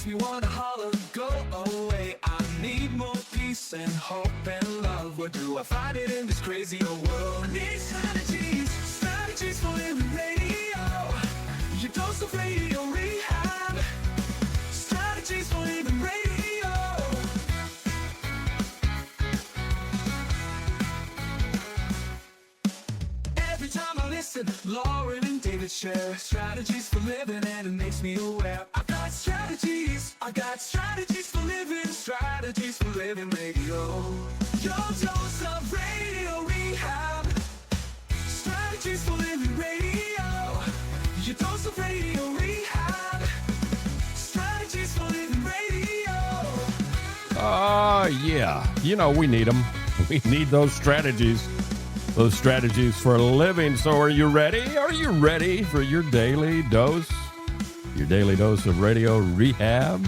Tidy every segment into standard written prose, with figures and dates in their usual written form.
makes me wanna holler, go away. I need more peace and hope and love. Where do I find it in this crazy old world? I need strategies, strategies for living radio. Your dose of radio rehab. Strategies for living radio. Every time I listen, Lauren and David share strategies for living, and it makes me aware. I got strategies for living, strategies for living radio. Your dose of radio rehab. Strategies for living radio. Your dose of radio rehab. Strategies for living radio. Yeah. You know, we need them. We need those strategies. Those strategies for a living. So are you ready? Are you ready for your daily dose? Your daily dose of radio rehab?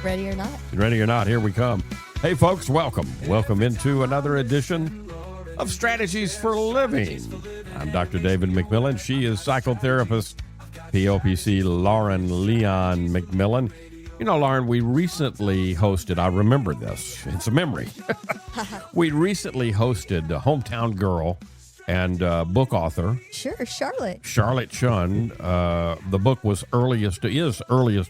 Ready or not? Ready or not, here we come. Hey, folks, welcome. Welcome into another edition of Strategies for a Living. I'm Dr. David McMillian. She is psychotherapist, POPC Lauren Leon McMillian. You know, Lauren, we recently hosted, I remember this, it's a memory. We recently hosted a hometown girl and book author. Sure, Charlotte. Charlotte Chun. The book is Earliest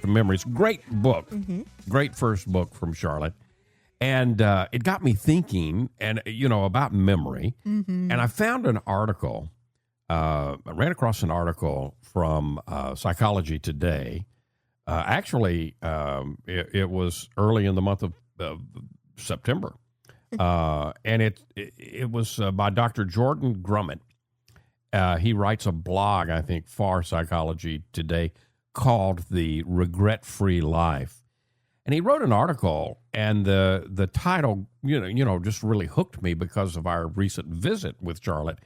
Memories. Great book. Mm-hmm. Great first book from Charlotte. And it got me thinking, and about memory. Mm-hmm. And I found an article, I ran across an article from Psychology Today. It was early in the month of September, and it was by Dr. Jordan Grumet. He writes a blog, I think, for Psychology Today called The Regret-Free Life. And he wrote an article, and the title, just really hooked me because of our recent visit with Charlotte.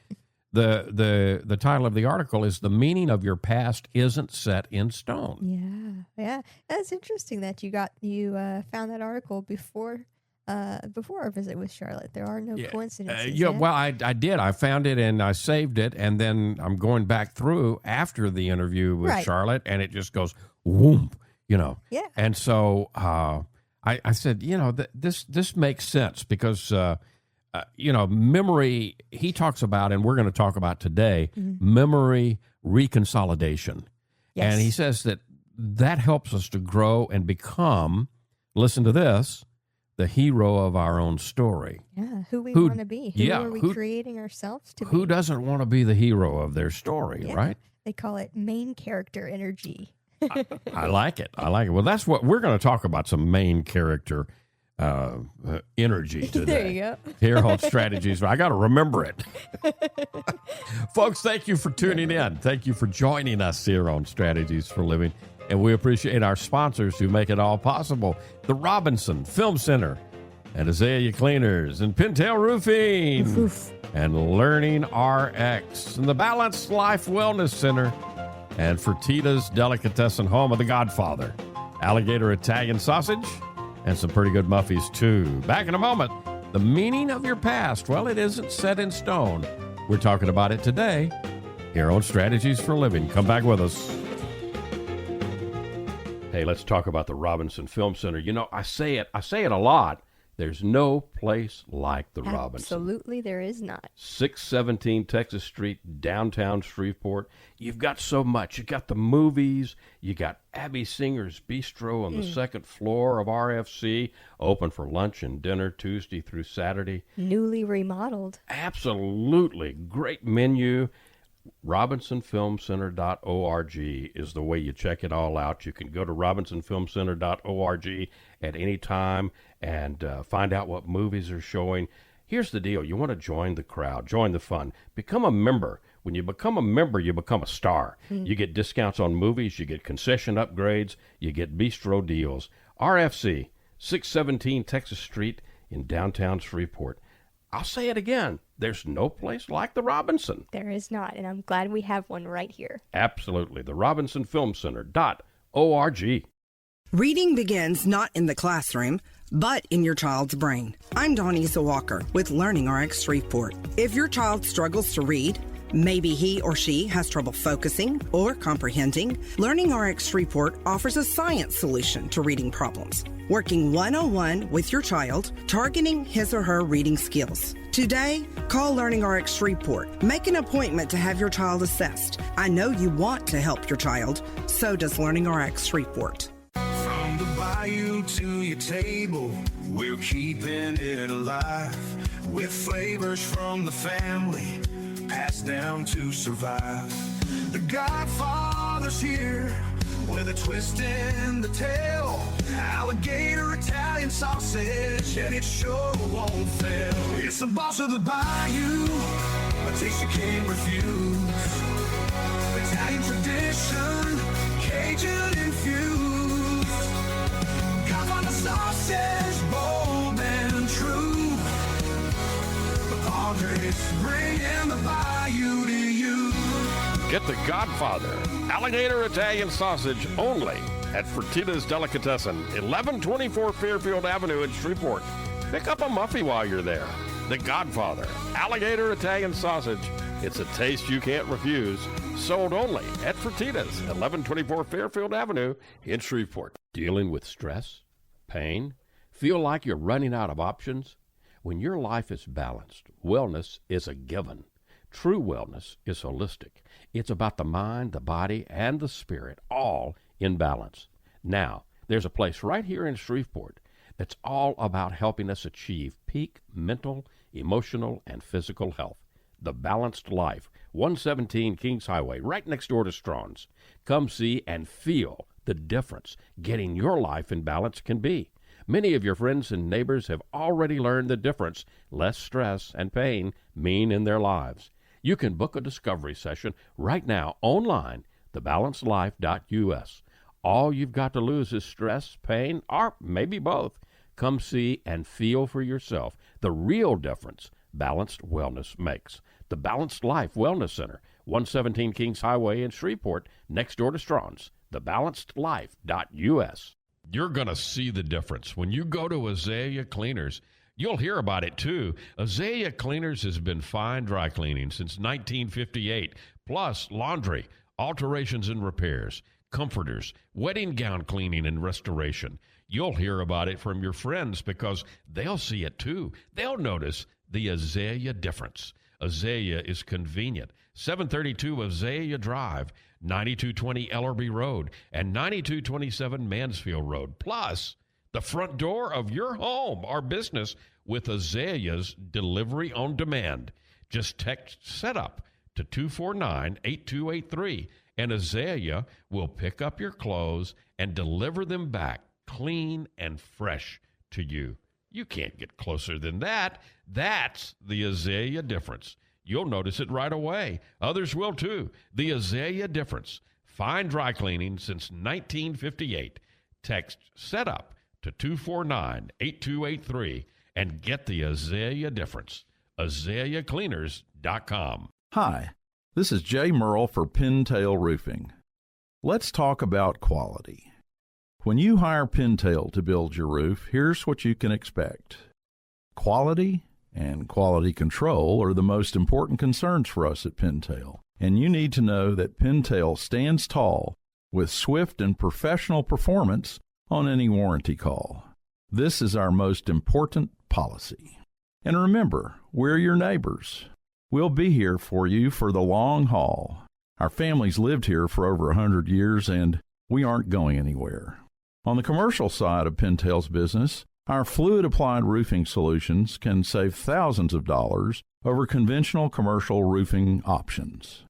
The title of the article is "The Meaning of Your Past Isn't Set in Stone." Yeah. That's interesting that you found that article before our visit with Charlotte. There are no coincidences. Well, I did. I found it and I saved it, and then I'm going back through after the interview with Charlotte, and it just goes whoomp, Yeah. And so I said, this makes sense because. Memory, he talks about, and we're going to talk about today, memory reconsolidation. Yes. And he says that helps us to grow and become, listen to this, the hero of our own story. Yeah, who we want to be. Who are we creating ourselves to be? Who doesn't want to be the hero of their story, right? They call it main character energy. I like it. Well, that's what we're going to talk about, some main character energy today. There you go. Here on Strategies. I got to remember it. Folks, thank you for tuning in. Thank you for joining us here on Strategies for Living. And we appreciate our sponsors who make it all possible. The Robinson Film Center and Azalea Cleaners and Pintail Roofing and Learning RX and the Balanced Life Wellness Center and Fertitta's Delicatessen, home of the Godfather, Alligator Italian Sausage, and some pretty good muffies, too. Back in a moment. The meaning of your past, well, it isn't set in stone. We're talking about it today here on Strategies for Living. Come back with us. Hey, let's talk about the Robinson Film Center. I say it a lot. There's no place like the Robinson. Absolutely, there is not. 617 Texas Street, downtown Shreveport. You've got so much. You got the movies. You got Abby Singer's Bistro on the second floor of RFC, open for lunch and dinner Tuesday through Saturday. Newly remodeled. Absolutely. Great menu. RobinsonFilmCenter.org is the way you check it all out. You can go to RobinsonFilmCenter.org at any time and find out what movies are showing. Here's the deal. You want to join the crowd, join the fun, become a member. When you become a member, you become a star. You get discounts on movies, you get concession upgrades, you get bistro deals. RFC, 617 Texas Street in downtown Shreveport. I'll say it again. There's no place like the Robinson. There is not, and I'm glad we have one right here. Absolutely. The RobinsonFilmCenter.org. Reading begins not in the classroom, but in your child's brain. I'm Dawnisa Walker with Learning RX Shreveport. If your child struggles to read, Maybe he or she has trouble focusing or comprehending. Learning RX Report offers a science solution to reading problems, working one-on-one with your child, targeting his or her reading skills. Today, call Learning RX Report. Make an appointment to have your child assessed. I know you want to help your child. So does Learning RX Report. From the bayou to your table, we're keeping it alive with flavors from the family, passed down to survive. The Godfather's here with a twist in the tail. Alligator Italian sausage, and it sure won't fail. It's the boss of the bayou, a taste you can't refuse. Italian tradition, Cajun infused. Godfather sausage, bold and true. The Padres bringing the bayou to you. Get the Godfather Alligator Italian Sausage only at Fertitta's Delicatessen, 1124 Fairfield Avenue in Shreveport. Pick up a muffy while you're there. The Godfather Alligator Italian Sausage. It's a taste you can't refuse. Sold only at Fertitta's, 1124 Fairfield Avenue in Shreveport. Dealing with stress, pain, feel like you're running out of options? When your life is balanced, wellness is a given. True wellness is holistic. It's about the mind, the body, and the spirit, all in balance. Now, there's a place right here in Shreveport that's all about helping us achieve peak mental, emotional, and physical health. The Balanced Life, 117 Kings Highway, right next door to Strawn's. Come see and feel the difference getting your life in balance can be. Many of your friends and neighbors have already learned the difference less stress and pain mean in their lives. You can book a discovery session right now online, thebalancedlife.us. All you've got to lose is stress, pain, or maybe both. Come see and feel for yourself the real difference balanced wellness makes. The Balanced Life Wellness Center, 117 Kings Highway in Shreveport, next door to Strawn's, thebalancedlife.us. You're going to see the difference. When you go to Azalea Cleaners, you'll hear about it too. Azalea Cleaners has been fine dry cleaning since 1958, plus laundry, alterations and repairs, comforters, wedding gown cleaning and restoration. You'll hear about it from your friends because they'll see it too. They'll notice the Azalea difference. Azalea is convenient. 732 Azalea Drive, 9220 Ellerby Road, and 9227 Mansfield Road. Plus, the front door of your home or business with Azalea's delivery on demand. Just text SETUP to 249-8283, and Azalea will pick up your clothes and deliver them back clean and fresh to you. You can't get closer than that. That's the Azalea difference. You'll notice it right away. Others will too. The Azalea difference. Fine dry cleaning since 1958. Text SETUP to 249-8283 and get the Azalea difference. AzaleaCleaners.com. Hi, this is Jay Merle for Pintail Roofing. Let's talk about quality. When you hire Pintail to build your roof, here's what you can expect. Quality and quality control are the most important concerns for us at Pintail, and you need to know that Pintail stands tall with swift and professional performance on any warranty call. This is our most important policy. And remember, we're your neighbors. We'll be here for you for the long haul. Our family's lived here for over 100 years, and we aren't going anywhere. On the commercial side of Pintail's business, our fluid-applied roofing solutions can save thousands of dollars over conventional commercial roofing options.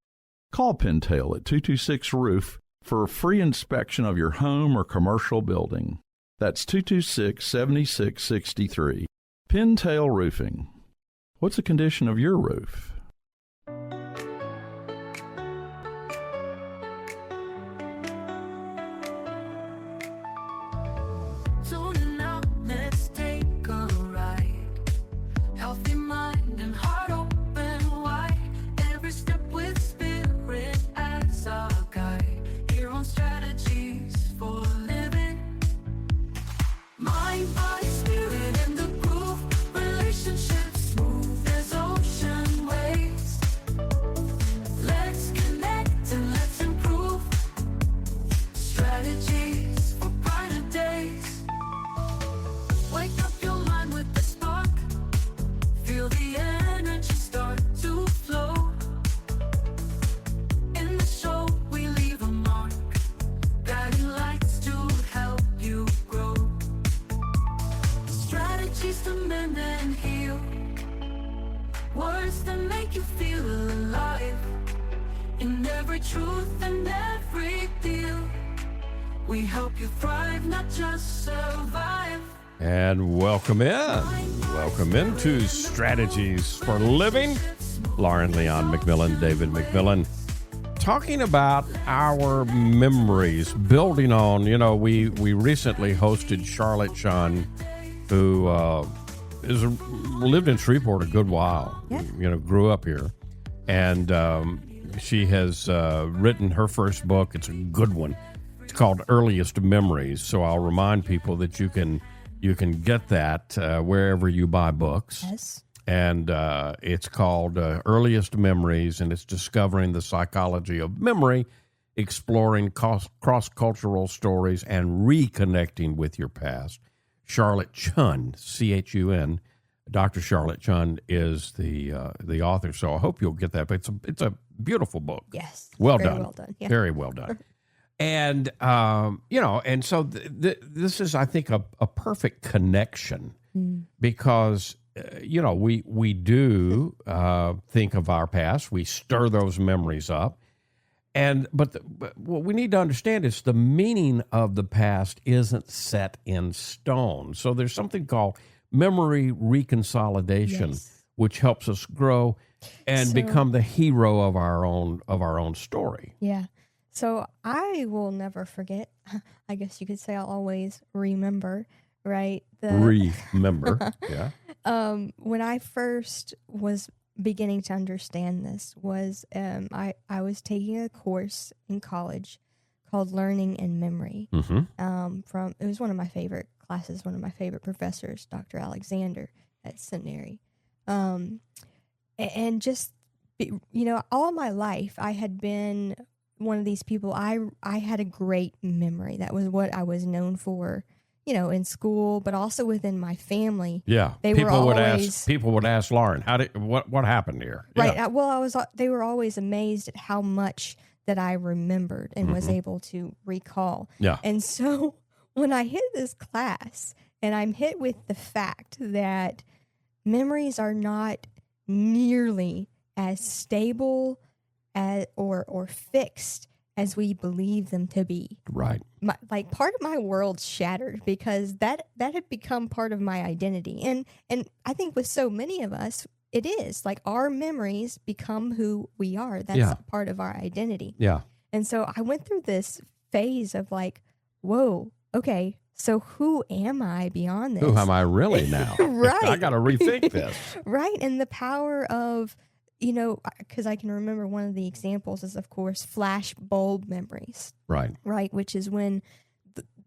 Call Pintail at 226-ROOF for a free inspection of your home or commercial building. That's 226-7663. Pintail Roofing. What's the condition of your roof? Mind, body, spirit, and the groove. Relationships smooth as ocean waves. and then heal. Words that make you feel alive. In every truth and every deal, we help you thrive, not just survive. And welcome in. Welcome into Strategies for Living. Lauren Leon McMillian, David McMillian, talking about our memories, building on, we recently hosted Charlotte Chun, who lived in Shreveport a good while, grew up here. And she has written her first book. It's a good one. It's called Earliest Memories. So I'll remind people that you can get that wherever you buy books. Yes. And it's called Earliest Memories, and it's discovering the psychology of memory, exploring cross-cultural stories, and reconnecting with your past. Charlotte Chun, C-H-U-N. Dr. Charlotte Chun is the author, so I hope you'll get that. But it's a beautiful book. Yes. Well Very done. well done. Yeah. Very well done. And, and so this is, I think, a perfect connection because, we do think of our past. We stir those memories up. But what we need to understand is the meaning of the past isn't set in stone. So there's something called memory reconsolidation, which helps us grow and become the hero of our own story. Yeah. So I will never forget. I guess you could say I'll always remember, right? Remember, yeah. When I first was beginning to understand this was I was taking a course in college called Learning and Memory. Mm-hmm. It was one of my favorite classes, one of my favorite professors, Dr. Alexander at Centenary. And just, all my life I had been one of these people. I had a great memory. That was what I was known for, in school, but also within my family. Yeah, people would ask Lauren, what happened here? Right. Yeah. They were always amazed at how much that I remembered and was able to recall. Yeah. And so when I hit this class and I'm hit with the fact that memories are not nearly as stable or fixed as we believe them to be. Right. Part of my world shattered because that had become part of my identity. And I think with so many of us, it is like our memories become who we are. That's part of our identity. Yeah. And so I went through this phase of like, whoa, okay, so who am I beyond this? Who am I really now? Right. I got to rethink this. Right. And the power of, because I can remember one of the examples is, of course, flash bulb memories. Right. Right. Which is when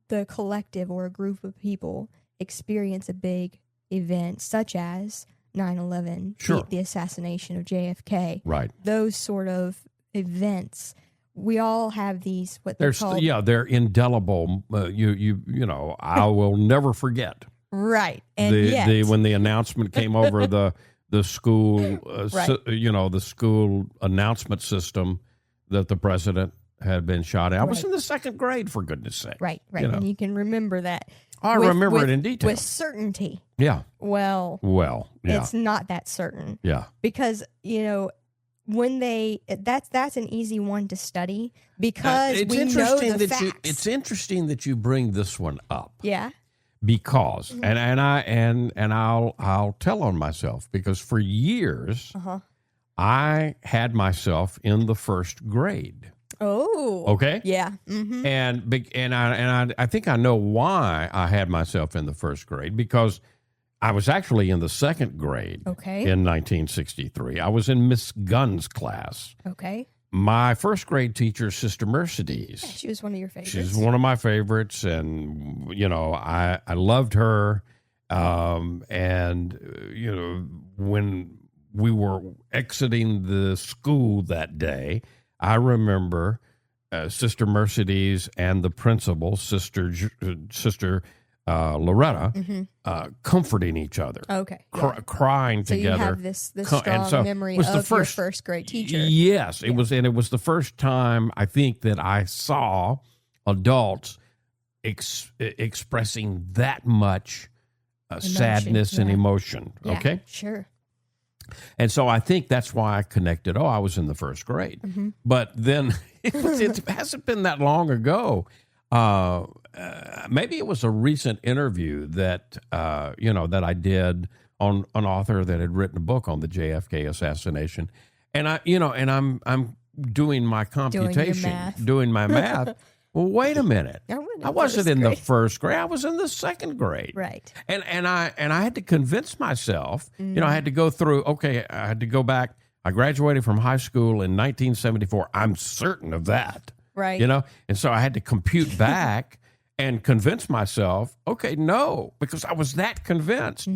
the collective or a group of people experience a big event, such as 9/11, sure. the assassination of JFK. Right. Those sort of events. We all have these, what they're called. Yeah, they're indelible. I will never forget. Right. And when the announcement came over the school, the school announcement system that the president had been shot at. I was in the second grade, for goodness sake. Right. And you can remember that. I remember it in detail. With certainty. Yeah. Well, yeah. It's not that certain. Yeah. Because, when that's an easy one to study because we know the facts. It's interesting that you bring this one up. Yeah. Because I'll tell on myself because for years I had myself in the first grade. Oh. Okay. Yeah. Mm-hmm. And I think I know why I had myself in the first grade because I was actually in the second grade. Okay. In 1963. I was in Miss Gunn's class. Okay. My first grade teacher, Sister Mercedes. Yeah, she was one of your favorites. She's one of my favorites, and I loved her. When we were exiting the school that day, I remember Sister Mercedes and the principal, Sister Loretta, comforting each other. Okay. Crying so together. So you have this strong memory of your first grade teacher. Yes. It was the first time I think that I saw adults expressing that much sadness and emotion. Yeah, Okay. sure. And so I think that's why I connected. Oh, I was in the first grade. Mm-hmm. But then it hasn't been that long ago. Maybe it was a recent interview that, that I did on an author that had written a book on the JFK assassination. And I'm doing my computation, doing my math. Well, wait a minute. I wasn't in the first grade. I was in the second grade. Right. And I had to convince myself, I had to go through, I had to go back. I graduated from high school in 1974. I'm certain of that. Right. And so I had to compute back and convince myself, no, because I was that convinced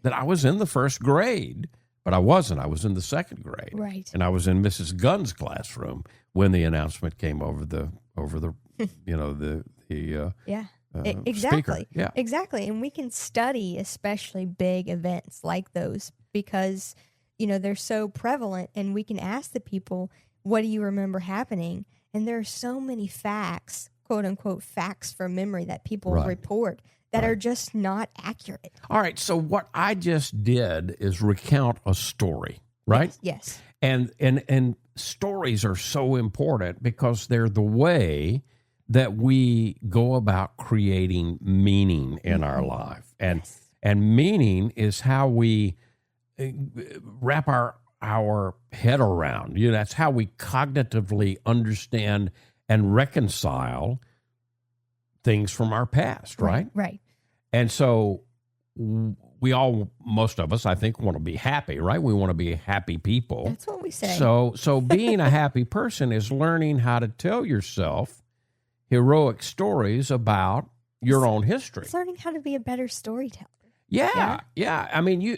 that I was in the first grade, but I wasn't. I was in the second grade. Right. And I was in Mrs. Gunn's classroom when the announcement came over the exactly. speaker. Yeah. Exactly. And we can study especially big events like those because, they're so prevalent, and we can ask the people, what do you remember happening? And there are so many facts, quote unquote, facts from memory that people report that are just not accurate. All right. So what I just did is recount a story, right? Yes. And stories are so important because they're the way that we go about creating meaning in our life. And meaning is how we wrap our head around. That's how we cognitively understand and reconcile things from our past, right? Right. And so most of us, I think, want to be happy, right? We want to be happy people. That's what we say. So being a happy person is learning how to tell yourself heroic stories about your own history. It's learning how to be a better storyteller. Yeah. I mean,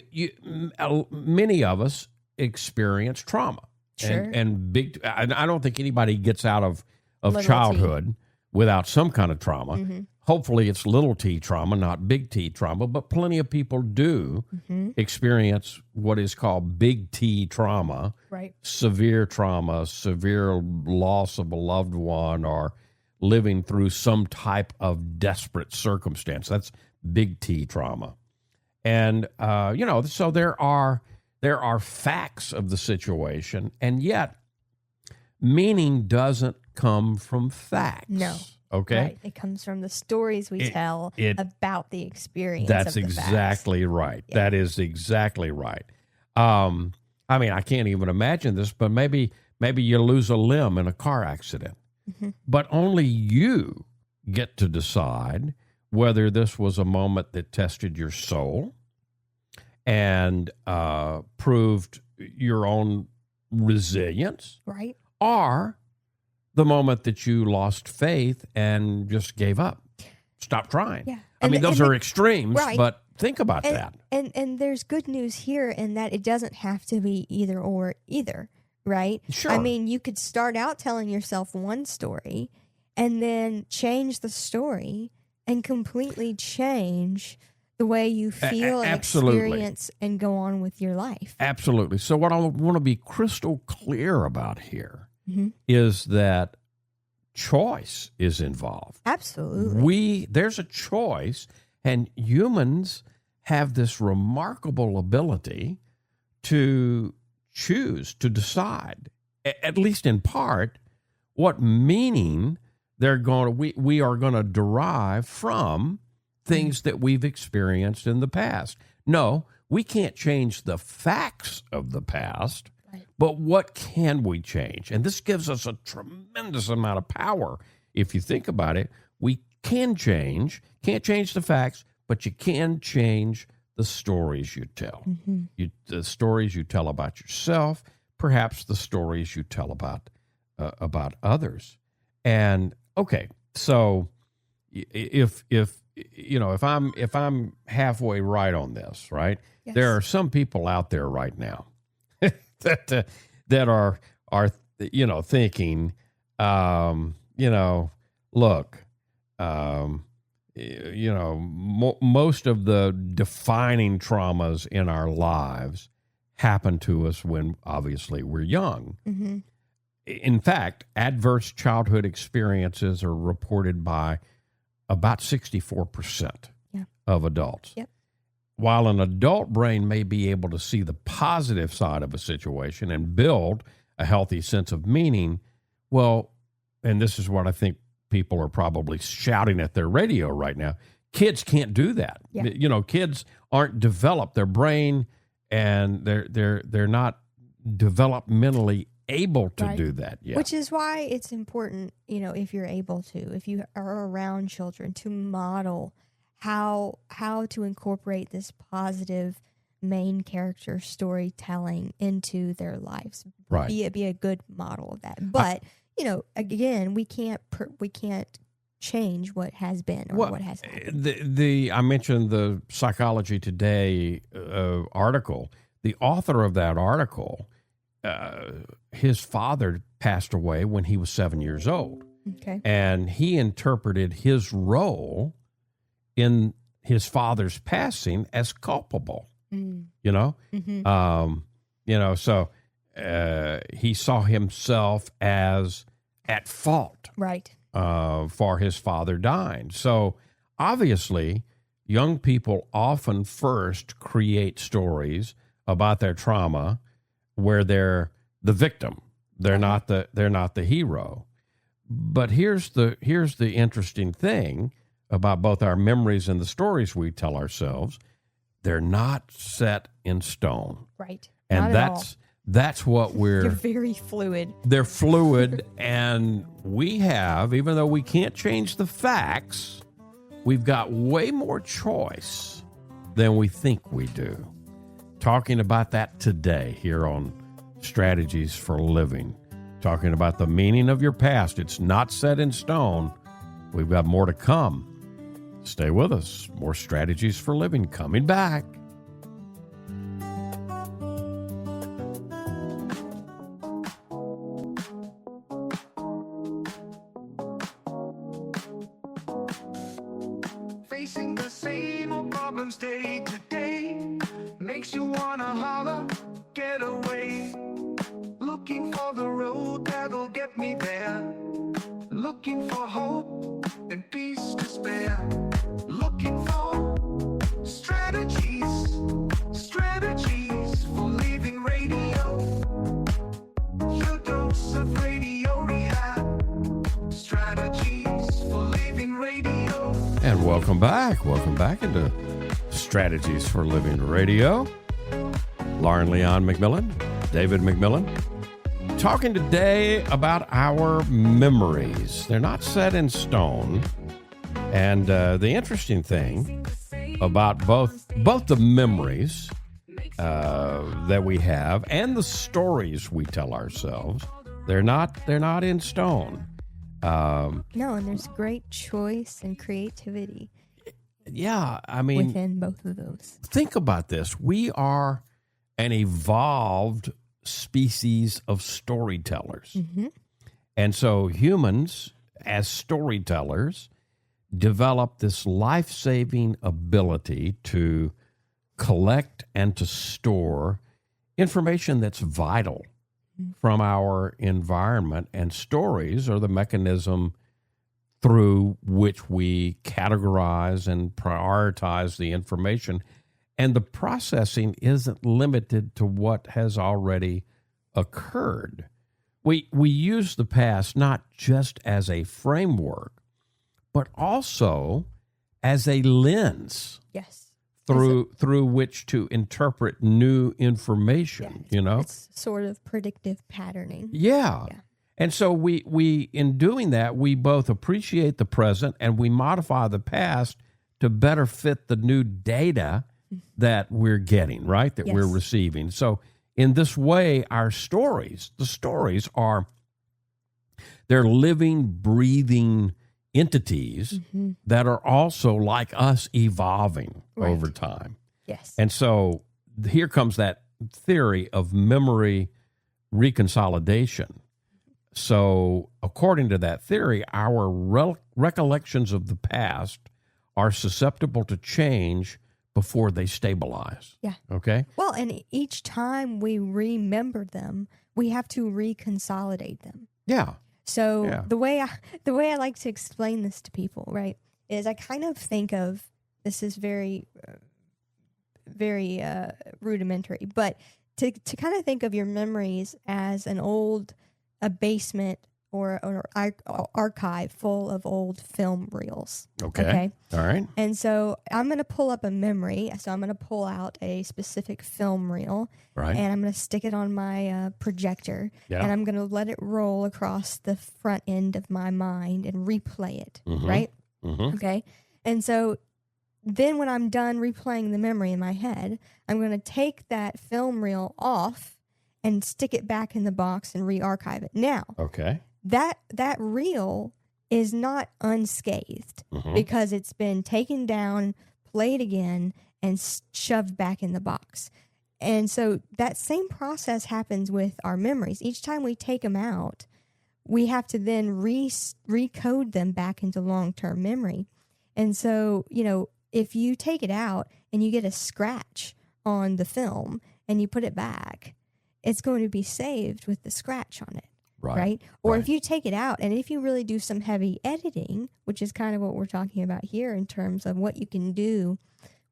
many of us experience trauma. Sure. And I don't think anybody gets out of Little childhood without some kind of trauma. Mm-hmm. Hopefully it's little t trauma, not big T trauma, but plenty of people do experience what is called big T trauma, right? Severe trauma, severe loss of a loved one, or living through some type of desperate circumstance. That's big T trauma. And, so there are facts of the situation, and yet meaning doesn't come from facts. No. Okay? Right. It comes from the stories we tell about the experience. That's of the exactly facts. right. Yeah. That is exactly right. I mean, I can't even imagine this, but maybe you lose a limb in a car accident. Mm-hmm. But only you get to decide whether this was a moment that tested your soul and proved your own resilience. Right. Or the moment that you lost faith and just gave up, stopped trying. Yeah. I mean, those are extremes, right. but think about that. And there's good news here in that it doesn't have to be either or either, right? Sure. I mean, you could start out telling yourself one story and then change the story and completely change the way you feel and experience and go on with your life. Absolutely. So what I want to be crystal clear about here is that choice is involved. Absolutely. There's a choice, and humans have this remarkable ability to choose, to decide, at least in part, what meaning we are going to derive from things that we've experienced in the past. No, we can't change the facts of the past, but what can we change? And this gives us a tremendous amount of power. If you think about it, we can't change the facts, but you can change the stories you tell. The stories you tell about yourself, perhaps the stories you tell about others. And okay, so if I'm halfway right on this, right? Yes. There are some people out there right now that are thinking, look, most of the defining traumas in our lives happen to us when obviously we're young. Mm-hmm. In fact, adverse childhood experiences are reported by about 64% of adults. Yep. while an adult brain may be able to see the positive side of a situation and build a healthy sense of meaning, well, and this is what I think people are probably shouting at their radio right now, kids can't do that. Yeah. You know, kids aren't developed, their brain, and they're not developmentally able to Right. do that yet. Which is why it's important, you know, if you're able to, if you are around children, to model how to incorporate this positive main character storytelling into their lives. Right. Be a good model of that. But you know, again, we can't change what has been or what has happened. I mentioned the Psychology Today article. The author of that article, his father passed away when he was 7 years old. Okay. And he interpreted his role in his father's passing as culpable. Mm. You know, Mm-hmm. So he saw himself as at fault Right. for his father dying. So obviously, young people often first create stories about their trauma where they're the victim. They're not the hero. But here's the interesting thing about both our memories and the stories we tell ourselves. They're not set in stone. Right. And Not at all. that's what You're very fluid. they're fluid, and we have, even though we can't change the facts, we've got way more choice than we think we do. Talking about that today here on Strategies for Living. Talking about the meaning of your past. It's not set in stone. We've got more to come. Stay with us. More Strategies for Living coming back. Facing the same old problems day to day makes you wanna holler, get away. Looking for the road that'll get me there. Looking for hope and peace to spare. Looking for strategies for living radio. Your dose of radio rehab. Strategies for living radio. And welcome back. Welcome back into Strategies for Living Radio. Lauren Leon McMillian, David McMillian. Talking today about our memories. They're not set in stone. And the interesting thing about both the memories that we have and the stories we tell ourselves, they're not in stone. No, and there's great choice and creativity Yeah, I mean, within both of those. think about this. We are an evolved species of storytellers. Mm-hmm. And so humans, as storytellers, develop this life-saving ability to collect and to store information that's vital from our environment, and stories are the mechanism through which we categorize and prioritize the information. And the processing isn't limited to what has already occurred. We use the past not just as a framework, but also as a lens Yes. through which to interpret new information, you know? It's sort of predictive patterning. Yeah. Yeah. And so we in doing that, we both appreciate the present and we modify the past to better fit the new data that we're getting, right? That we're Yes. receiving. So in this way, the stories are, they're living, breathing entities that are also like us evolving Right. over time. Yes. And so here comes that theory of memory reconsolidation. So according to that theory, our recollections of the past are susceptible to change before they stabilize. Yeah. Okay? Well, and each time we remember them, we have to reconsolidate them. Yeah. So Yeah. the way I like to explain this to people, right, is I kind of think of this is very very rudimentary. But to kind of think of your memories as a basement or archive full of old film reels. Okay. All right. And so I'm going to pull up a memory. So I'm going to pull out a specific film reel. Right. And I'm going to stick it on my projector. Yeah. And I'm going to let it roll across the front end of my mind and replay it. Mm-hmm. Right? Mm-hmm. Okay. And so then when I'm done replaying the memory in my head, I'm going to take that film reel off and stick it back in the box and re-archive it. Now, Okay. that reel is not unscathed Mm-hmm. because it's been taken down, played again, and shoved back in the box. And so that same process happens with our memories. Each time we take them out, we have to then recode them back into long-term memory. And so, if you take it out and you get a scratch on the film and you put it back, it's going to be saved with the scratch on it. Right? Or if you take it out and if you really do some heavy editing, which is kind of what we're talking about here in terms of what you can do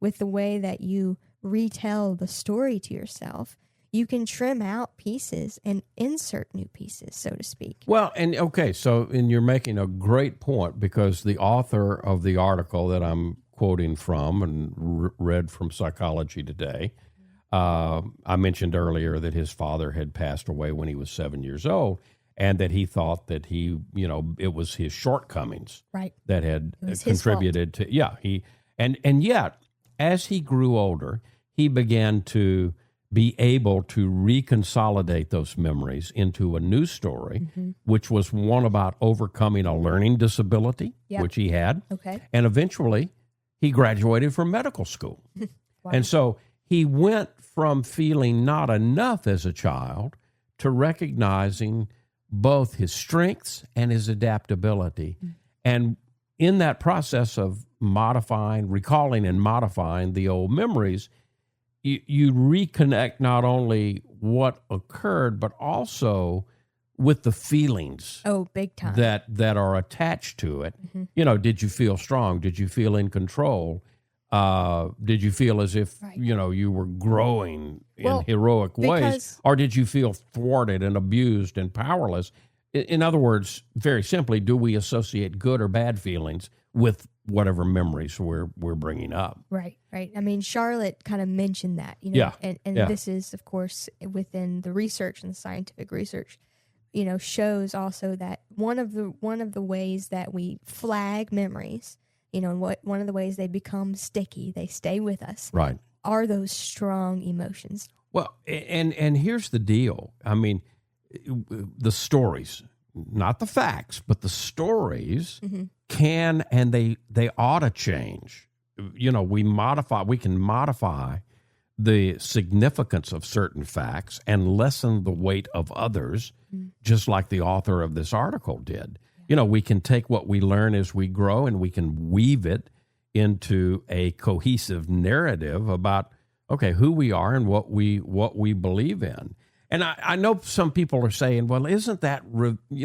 with the way that you retell the story to yourself, you can trim out pieces and insert new pieces, so to speak. Well, and you're making a great point, because the author of the article that I'm quoting from and read from Psychology Today, I mentioned earlier that his father had passed away when he was 7 years old, and that he thought that it was his shortcomings that had contributed to, and yet, as he grew older, he began to be able to reconsolidate those memories into a new story, which was one about overcoming a learning disability, which he had. Okay. And eventually, he graduated from medical school. Wow. And so he went from feeling not enough as a child to recognizing both his strengths and his adaptability. And in that process of recalling and modifying the old memories, you reconnect not only what occurred, but also with the feelings big time. that are attached to it. Did you feel strong? Did you feel in control? Did you feel as if, you were growing in heroic ways? Or did you feel thwarted and abused and powerless? In other words, very simply, do we associate good or bad feelings with whatever memories we're bringing up? Right. I mean, Charlotte kind of mentioned that, and this is, of course, within the research and the scientific research, shows also that one of the ways that we flag memories, and one of the ways they become sticky, they stay with us, right, are those strong emotions. Well, and here's the deal. I mean, the stories, not the facts, but the stories can and they ought to change. We can modify the significance of certain facts and lessen the weight of others, just like the author of this article did. We can take what we learn as we grow and we can weave it into a cohesive narrative about, who we are and what we believe in. And I know some people are saying, well, isn't that,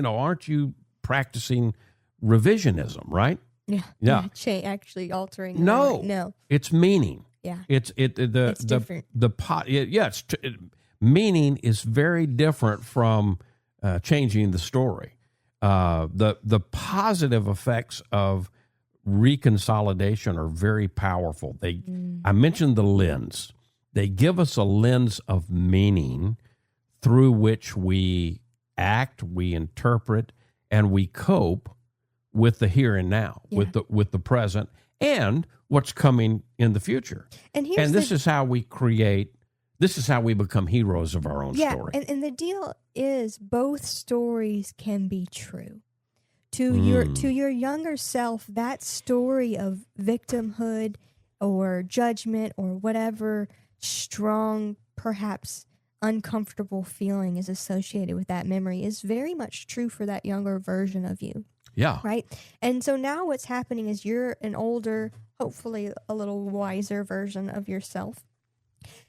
aren't you practicing revisionism, right? Yeah. Actually altering. No. It's meaning. Yeah. It's different. Meaning is very different from changing the story. The positive effects of reconsolidation are very powerful. I mentioned the lens. They give us a lens of meaning through which we act, we interpret, and we cope with the here and now, with the present, and what's coming in the future. And this is how we become heroes of our own story. And the deal is both stories can be true. To your younger self, that story of victimhood or judgment or whatever strong, perhaps uncomfortable feeling is associated with that memory is very much true for that younger version of you. Yeah. Right? And so now what's happening is you're an older, hopefully a little wiser version of yourself.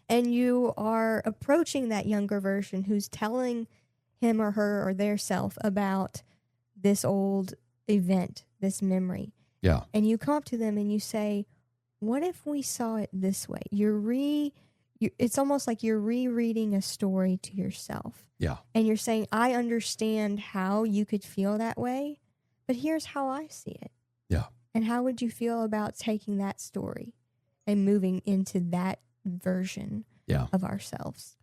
And you are approaching that younger version who's telling him or her or their self about this old event, this memory. Yeah. And you come up to them and you say, what if we saw it this way? It's almost like you're rereading a story to yourself. Yeah. And you're saying, I understand how you could feel that way, but here's how I see it. Yeah. And how would you feel about taking that story and moving into that version of ourselves?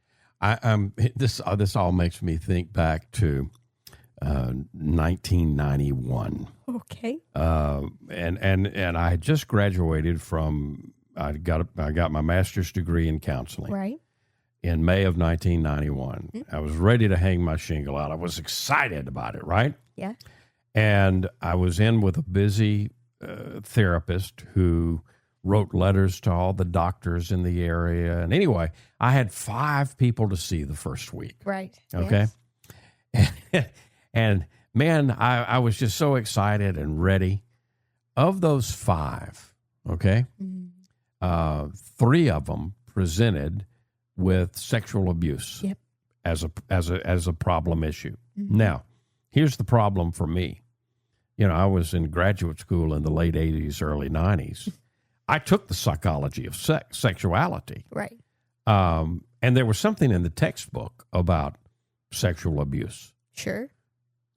This all makes me think back to 1991. Okay. And I had just graduated from I got my master's degree in counseling. Right. In May of 1991. I was ready to hang my shingle out. I was excited about it, right? Yeah. And I was in with a busy therapist who wrote letters to all the doctors in the area. And anyway, I had 5 people to see the first week. Right. Okay. Yes. And man, I was just so excited and ready. Of those 5, okay, 3 of them presented with sexual abuse as a problem issue. Now, here's the problem for me. You know, I was in graduate school in the late 80s, early 90s. I took the psychology of sexuality. Right. And there was something in the textbook about sexual abuse. Sure.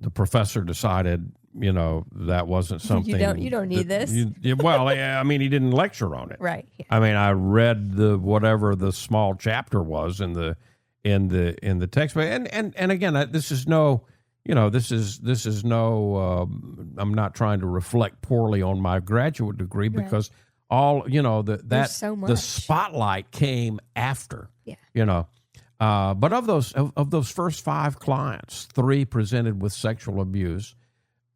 The professor decided, you know, that wasn't something. You don't need this. Well, I mean, he didn't lecture on it. Right. Yeah. I mean, I read whatever the small chapter was in the textbook, and again, this is no, you know, this is no. I'm not trying to reflect poorly on my graduate degree because all, you know, the spotlight came after. Yeah. You know. But of those first 5 clients, 3 presented with sexual abuse.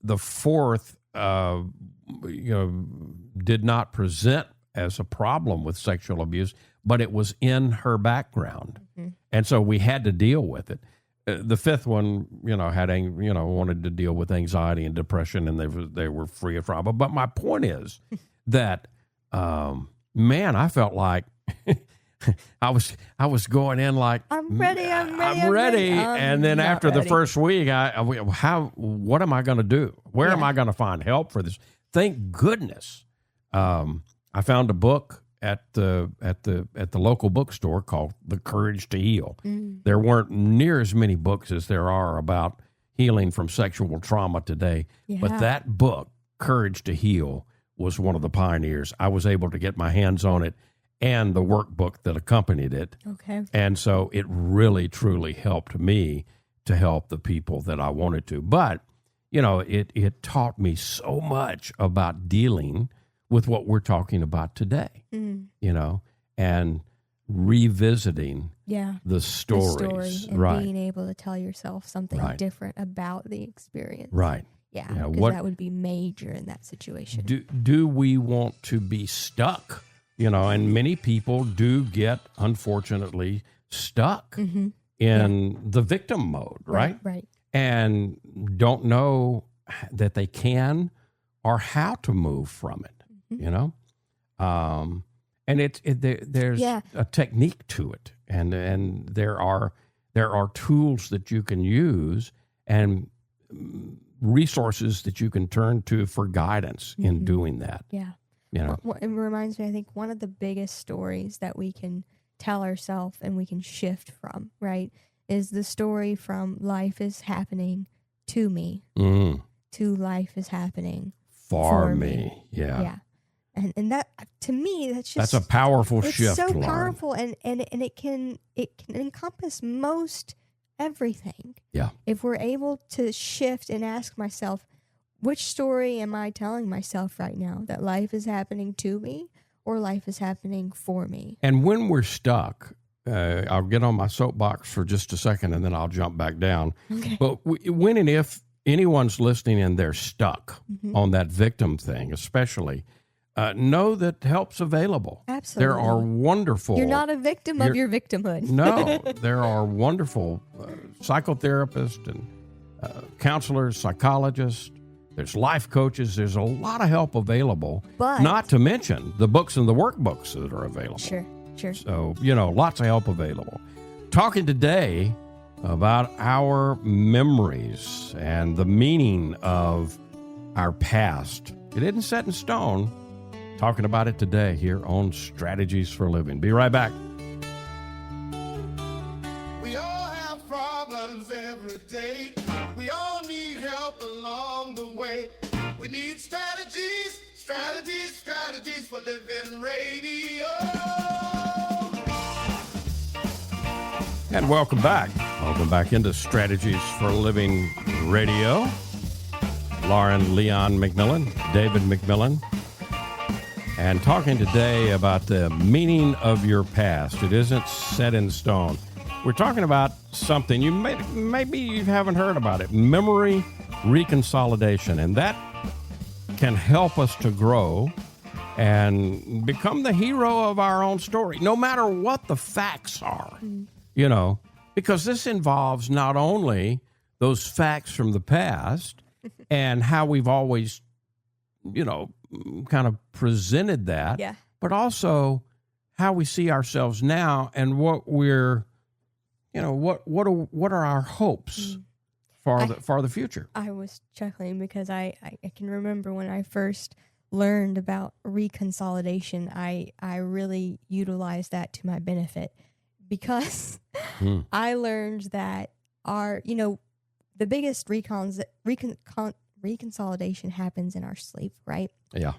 The 4th, did not present as a problem with sexual abuse, but it was in her background, and so we had to deal with it. The 5th one, wanted to deal with anxiety and depression, and they were free of trauma. But my point is that, man, I felt like. I was going in like I'm ready. And then after the first week, what am I going to do? Where am I going to find help for this? Thank goodness, I found a book at the local bookstore called The Courage to Heal. There weren't near as many books as there are about healing from sexual trauma today, but that book, Courage to Heal, was one of the pioneers. I was able to get my hands on it and the workbook that accompanied it. Okay. And so it really, truly helped me to help the people that I wanted to. But, you know, it taught me so much about dealing with what we're talking about today, you know, and revisiting the stories. And being able to tell yourself something different about the experience. Right. Yeah, because that would be major in that situation. Do we want to be stuck? You know, and many people do get, unfortunately, stuck in the victim mode, right? Right. And don't know that they can or how to move from it, you know? And there's a technique to it, and there are tools that you can use and resources that you can turn to for guidance in doing that. Yeah. You know? Well, it reminds me, I think, one of the biggest stories that we can tell ourselves and we can shift from, right, is the story from life is happening to me to life is happening for me. Yeah. And that, to me, that's a powerful shift. It's so Lauren. powerful, and it can encompass most everything. Yeah. If we're able to shift and ask myself, which story am I telling myself right now? That life is happening to me or life is happening for me? And when we're stuck, I'll get on my soapbox for just a second and then I'll jump back down. Okay. But when and if anyone's listening and they're stuck on that victim thing, especially, know that help's available. Absolutely. There are wonderful... You're not a victim of your victimhood. No, there are wonderful psychotherapists and counselors, psychologists. There's life coaches. There's a lot of help available, but not to mention the books and the workbooks that are available. Sure. So, you know, lots of help available. Talking today about our memories and the meaning of our past. It isn't set in stone, talking about it today here on Strategies for Living. Be right back. We all have problems every day. We all need help along the way. We need strategies, strategies, strategies for living radio. And welcome back. Welcome back into Strategies for Living Radio. Lauren Leon McMillian, David McMillian, and talking today about the meaning of your past. It isn't set in stone. We're talking about something maybe you haven't heard about it, memory reconsolidation, and that can help us to grow and become the hero of our own story, no matter what the facts are, you know, because this involves not only those facts from the past and how we've always, you know, kind of presented that, but also how we see ourselves now and what we're, you know, what are our hopes for the future. I was chuckling because I can remember when I first learned about reconsolidation, I really utilized that to my benefit because I learned that the biggest reconsolidation happens in our sleep, right? Yeah.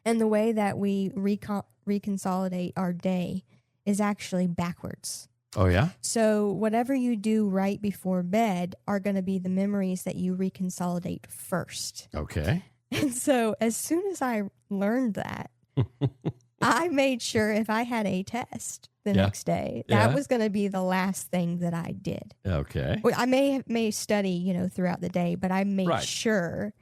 And the way that we reconsolidate our day is actually backwards. Oh, yeah? So whatever you do right before bed are going to be the memories that you reconsolidate first. Okay. And so as soon as I learned that, I made sure if I had a test the next day, that was going to be the last thing that I did. Okay. Well, I may study, throughout the day, but I made sure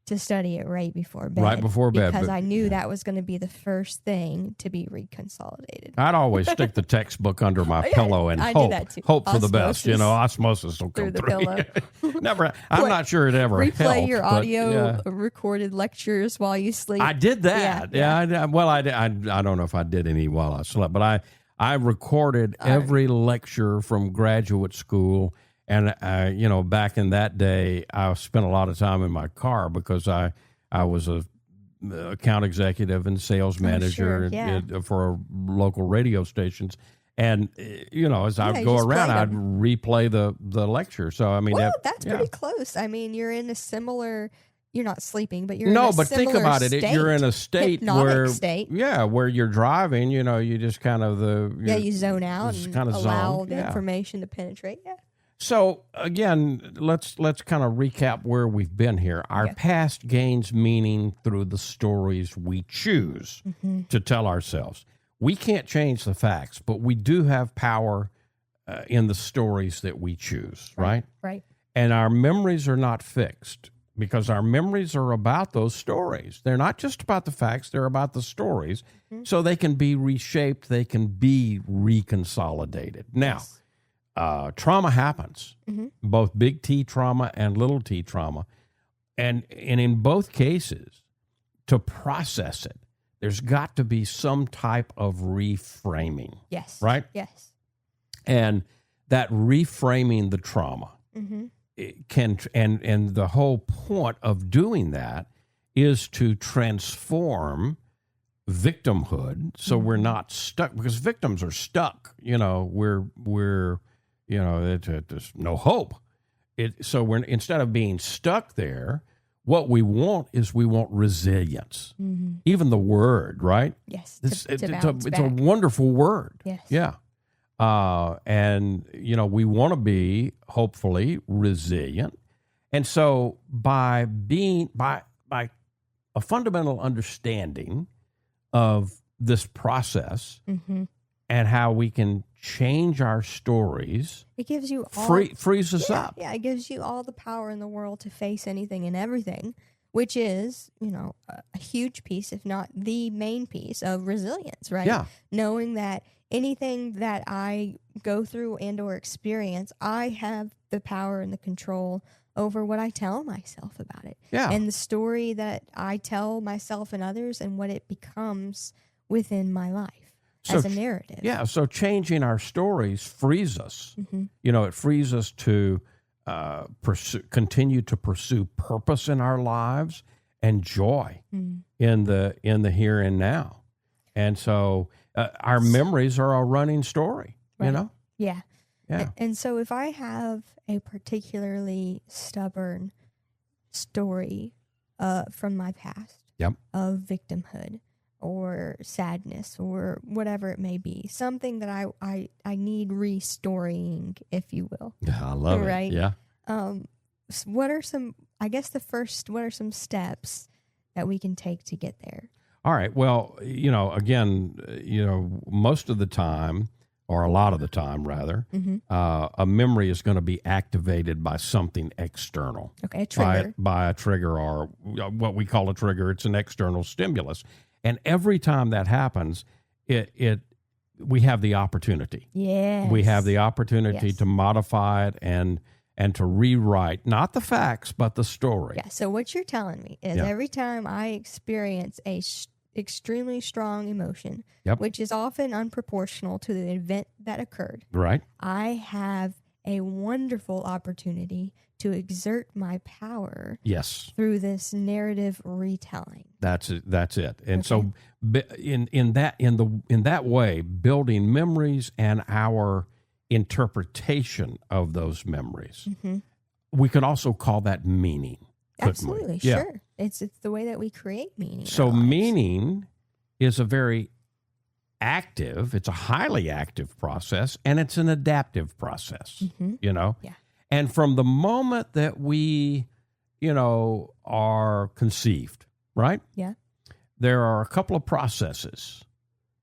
to study it right before bed. Right before bed. Because I knew that was going to be the first thing to be reconsolidated. I'd always stick the textbook under my pillow and did that too. hope for the best. Osmosis will come through the pillow. Never. I'm not sure it ever replay helped, your but, audio recorded lectures while you sleep. I did that. I don't know if I did any while I slept, but I recorded every lecture from graduate school. And, back in that day, I spent a lot of time in my car because I was a account executive and sales manager for local radio stations. And, as I would go around, I'd replay the lecture. So, I mean, that's pretty close. I mean, you're in a similar... You're not sleeping, but you're in a similar think about it. You're in a state where you're driving. You just kind of you zone out and kind of allow the information to penetrate. Yeah. So again, let's kind of recap where we've been here. Our past gains meaning through the stories we choose to tell ourselves. We can't change the facts, but we do have power in the stories that we choose, right? Right. And our memories are not fixed because our memories are about those stories. They're not just about the facts, they're about the stories. So they can be reshaped, they can be reconsolidated. Now, trauma happens, both big T trauma and little t trauma. And in both cases, to process it, there's got to be some type of reframing. Yes. Right? Yes. And that reframing the trauma it can, and the whole point of doing that is to transform victimhood so we're not stuck, because victims are stuck. We're there's no hope. So we're, instead of being stuck there, what we want is resilience. Even the word, right? Yes. It's a wonderful word. Yes. Yeah. And we want to be hopefully resilient. And so by a fundamental understanding of this process and how we can change our stories, it gives you frees us up. Yeah, it gives you all the power in the world to face anything and everything, which is, a huge piece, if not the main piece of resilience, right? Yeah. Knowing that anything that I go through and or experience, I have the power and the control over what I tell myself about it. Yeah. And the story that I tell myself and others and what it becomes within my life as a narrative. Yeah, so changing our stories frees us. It frees us to continue to pursue purpose in our lives and joy in the here and now. And so our memories are a running story, you know? Yeah. Yeah. And so if I have a particularly stubborn story from my past Yep. of victimhood or sadness or whatever it may be, something that I need restoring, if you will. I love Right. it. Yeah. What are some steps that we can take to get there? All right. Well, again, most of the time, or a lot of the time, rather, a memory is going to be activated by something external. Okay, a trigger. By a trigger, or what we call a trigger. It's an external stimulus. And every time that happens, we have the opportunity. Yes. We have the opportunity Yes. to modify it and to rewrite, not the facts, but the story. Yeah. So what you're telling me is every time I experience a extremely strong emotion, Yep. which is often unproportional to the event that occurred, Right? I have a wonderful opportunity to exert my power Yes. through this narrative retelling. That's it. And so in that way, building memories and our interpretation of those memories, we could also call that meaning. couldn't we? Absolutely, Yeah. sure. It's the way that we create meaning. in So our lives. meaning is a very active, it's a highly active process, and it's an adaptive process, you know? Yeah. And from the moment that we, are conceived, right? Yeah. There are a couple of processes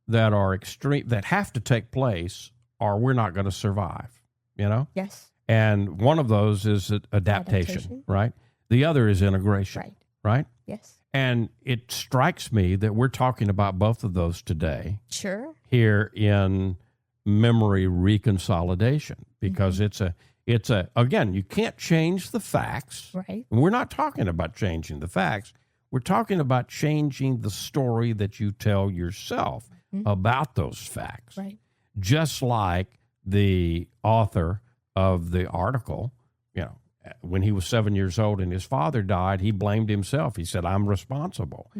that are extreme, that have to take place, or we're not going to survive, Yes. And one of those is adaptation, right? The other is integration, right? Yes. And it strikes me that we're talking about both of those today Sure. here in memory reconsolidation, because it's a again, you can't change the facts. Right. And we're not talking about changing the facts. We're talking about changing the story that you tell yourself about those facts. Right. Just like the author of the article, when he was 7 years old and his father died, he blamed himself. He said, I'm responsible.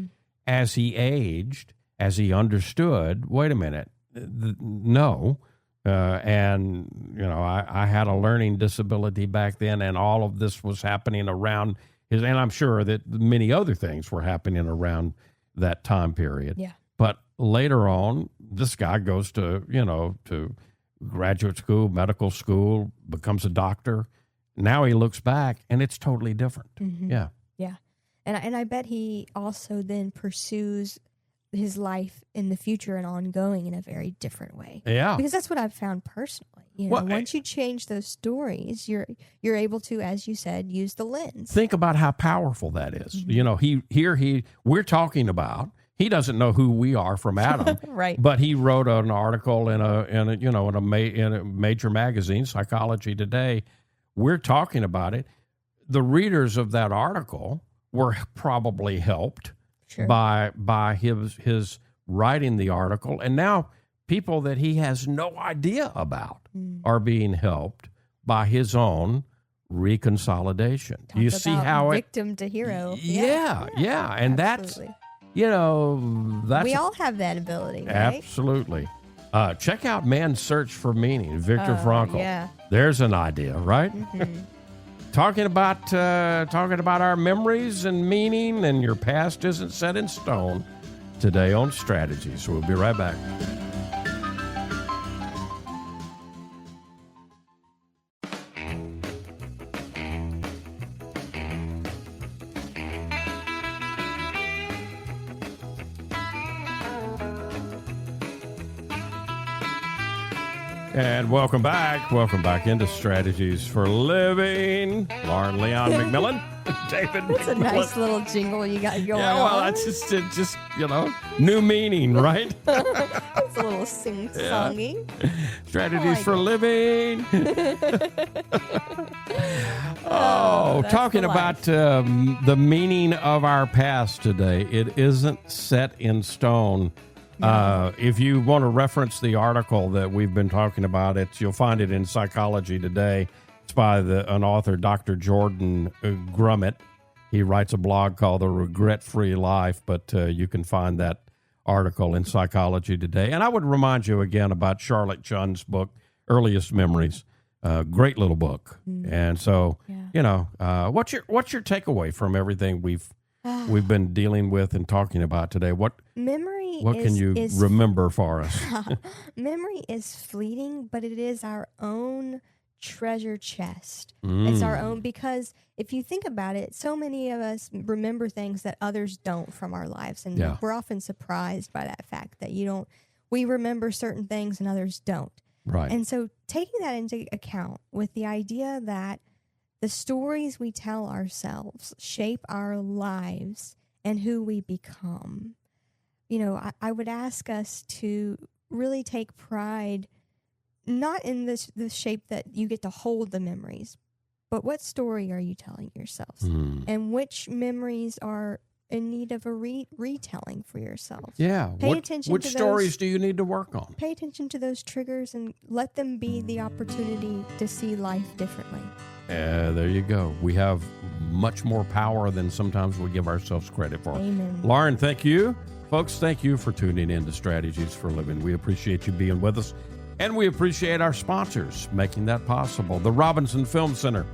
As he aged, as he understood, wait a minute, no. I had a learning disability back then, and all of this was happening around and I'm sure that many other things were happening around that time period. Yeah. But later on, this guy goes to graduate school, medical school, becomes a doctor. Now he looks back, and it's totally different. Yeah. Yeah. And I bet he also then pursues his life in the future and ongoing in a very different way. Yeah. Because that's what I've found personally. Once you change those stories, you're able to, as you said, use the lens. Think about how powerful that is. We're talking about, he doesn't know who we are from Adam. Right. But he wrote an article in a major magazine, Psychology Today. We're talking about it. The readers of that article were probably helped by his writing the article, and now people that he has no idea about are being helped by his own reconsolidation. Talk You see about how victim to hero. Yeah, and absolutely. that's we all have that ability, right? absolutely. Check out Man's Search for Meaning, Viktor Frankl. Yeah. There's an idea, right? Talking about our memories and meaning, and your past isn't set in stone. Today on Strategies. We'll be right back. And welcome back. Welcome back into Strategies for Living. Lauren Leon McMillian, David That's a McMillian. nice little jingle you got going Yeah, well, on. that's just new meaning, right? It's a little sing-songy. Strategies like for it. Living. That's talking the about life. the meaning of our past today. It isn't set in stone. If you want to reference the article that we've been talking about, you'll find it in Psychology Today. It's by an author, Dr. Jordan Grumet. He writes a blog called The Regret-Free Life, but you can find that article in Psychology Today. And I would remind you again about Charlotte Chun's book, Earliest Memories. Great little book. And so, what's your takeaway from everything we've been dealing with and talking about today? What can you remember for us? Memory is fleeting, but it is our own treasure chest. It's our own, because if you think about it, so many of us remember things that others don't from our lives, and we're often surprised by that fact that we remember certain things and others don't. Right. And so taking that into account with the idea that the stories we tell ourselves shape our lives and who we become, I would ask us to really take pride not in the shape that you get to hold the memories, but what story are you telling yourselves? And which memories are in need of a retelling for yourself? Yeah. Pay attention which to stories do you need to work on? Pay attention to those triggers and let them be the opportunity to see life differently. There you go. We have much more power than sometimes we give ourselves credit for. Amen. Lauren, thank you. Folks, thank you for tuning in to Strategies for Living. We appreciate you being with us. And we appreciate our sponsors making that possible. The Robinson Film Center,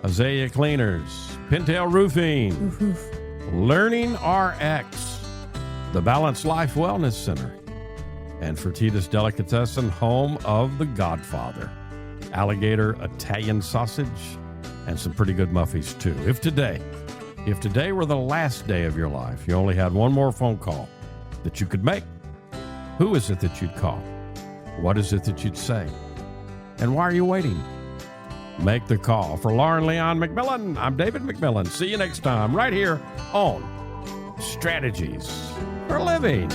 Azalea Cleaners, Pintail Roofing, Learning RX, the Balanced Life Wellness Center, and Fertitas Delicatessen, home of The Godfather, Alligator Italian Sausage, and some pretty good muffies too. If today were the last day of your life, you only had one more phone call that you could make, who is it that you'd call? What is it that you'd say? And why are you waiting? Make the call. For Lauren Leon McMillian, I'm David McMillian. See you next time right here on Strategies for Living.